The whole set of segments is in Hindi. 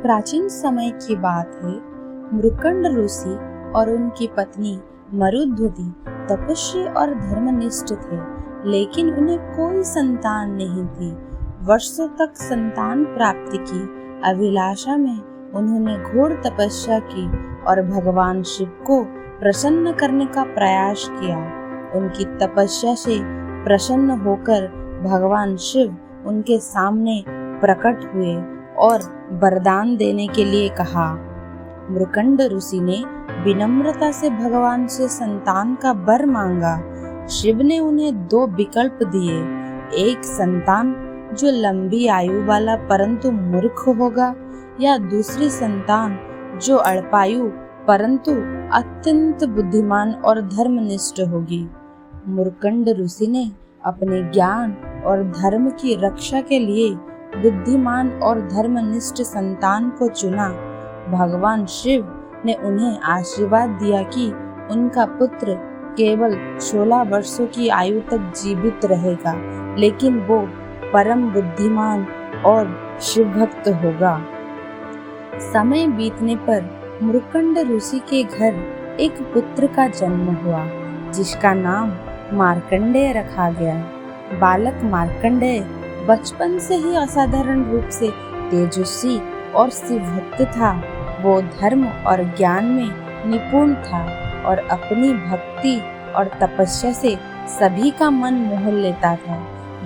प्राचीन समय की बात है। मृकंड ऋषि और उनकी पत्नी मरुद्वती तपस्वी और धर्मनिष्ठ थे, लेकिन उन्हें कोई संतान नहीं थी। वर्षों तक संतान प्राप्ति की अभिलाषा में उन्होंने घोर तपस्या की और भगवान शिव को प्रसन्न करने का प्रयास किया। उनकी तपस्या से प्रसन्न होकर भगवान शिव उनके सामने प्रकट हुए और वरदान देने के लिए कहा। मृकंड ऋषि ने विनम्रता से भगवान से संतान का वर मांगा। शिव ने उन्हें दो विकल्प दिए, एक संतान जो लंबी आयु वाला परंतु मूर्ख होगा, या दूसरी संतान जो अल्पायु परंतु अत्यंत बुद्धिमान और धर्मनिष्ठ होगी। मृकंड ऋषि ने अपने ज्ञान और धर्म की रक्षा के लिए बुद्धिमान और धर्मनिष्ठ संतान को चुना। भगवान शिव ने उन्हें आशीर्वाद दिया कि उनका पुत्र केवल 16 वर्षों की आयु तक जीवित रहेगा, लेकिन वो परम बुद्धिमान और शिव भक्त होगा। समय बीतने पर मृकंड ऋषि के घर एक पुत्र का जन्म हुआ, जिसका नाम मार्कंडेय रखा गया। बालक मार्कंडेय बचपन से ही असाधारण रूप से तेजस्वी और शिव भक्त था। वो धर्म और ज्ञान में निपुण था और अपनी भक्ति और तपस्या से सभी का मन मोह लेता था।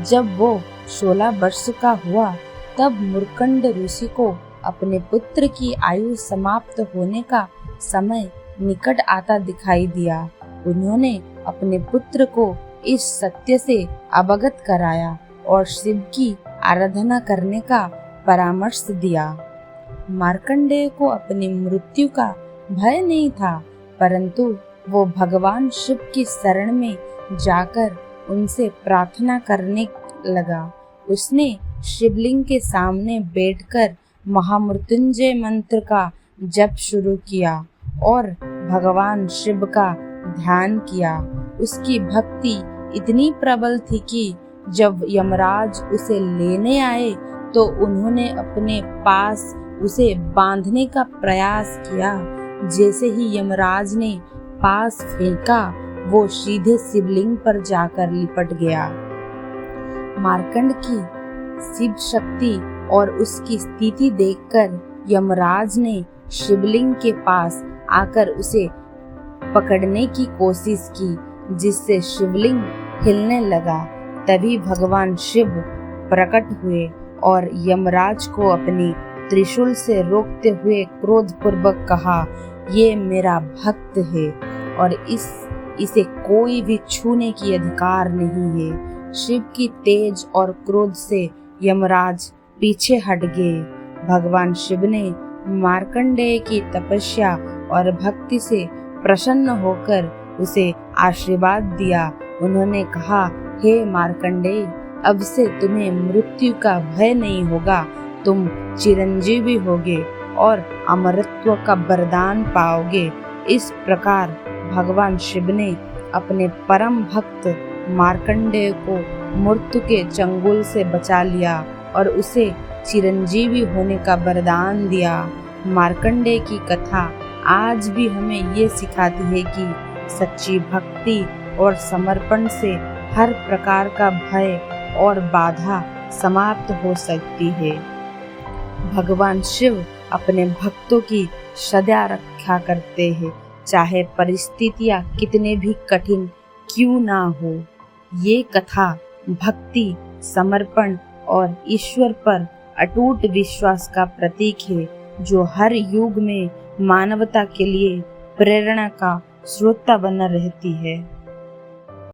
जब वो 16 वर्ष का हुआ, तब मृकंड ऋषि को अपने पुत्र की आयु समाप्त होने का समय निकट आता दिखाई दिया। उन्होंने अपने पुत्र को इस सत्य से अवगत कराया और शिव की आराधना करने का परामर्श दिया। मार्कंडेय को अपनी मृत्यु का भय नहीं था, परंतु वो भगवान शिव की शरण में जाकर उनसे प्रार्थना करने लगा। उसने शिवलिंग के सामने बैठकर महामृत्युंजय मंत्र का जप शुरू किया और भगवान शिव का ध्यान किया। उसकी भक्ति इतनी प्रबल थी कि जब यमराज उसे लेने आए तो उन्होंने अपने पास उसे बांधने का प्रयास किया। जैसे ही यमराज ने पास फेंका, वो सीधे शिवलिंग पर जाकर लिपट गया। मार्कंड की शिव शक्ति और उसकी स्थिति देखकर यमराज ने शिवलिंग के पास आकर उसे पकड़ने की कोशिश की, जिससे शिवलिंग हिलने लगा। तभी भगवान शिव प्रकट हुए और यमराज को अपनी त्रिशूल से रोकते हुए क्रोधपूर्वक कहा, ये मेरा भक्त है और इसे कोई भी छूने की अधिकार नहीं है। शिव की तेज और क्रोध से यमराज पीछे हट गए। भगवान शिव ने मार्कंडेय की तपस्या और भक्ति से प्रसन्न होकर उसे आशीर्वाद दिया। उन्होंने कहा, हे मार्कंडेय, अब से तुम्हें मृत्यु का भय नहीं होगा, तुम चिरंजीवी होगे और अमरत्व का वरदान पाओगे। इस प्रकार भगवान शिव ने अपने परम भक्त मार्कंडेय को मृत्यु के चंगुल से बचा लिया और उसे चिरंजीवी होने का वरदान दिया। मार्कंडेय की कथा आज भी हमें ये सिखाती है कि सच्ची भक्ति और समर्पण से हर प्रकार का भय और बाधा समाप्त हो सकती है। भगवान शिव अपने भक्तों की सदा रक्षा करते हैं, चाहे परिस्थितियां कितने भी कठिन क्यों ना हो। ये कथा भक्ति, समर्पण और ईश्वर पर अटूट विश्वास का प्रतीक है, जो हर युग में मानवता के लिए प्रेरणा का स्रोत बना रहती है।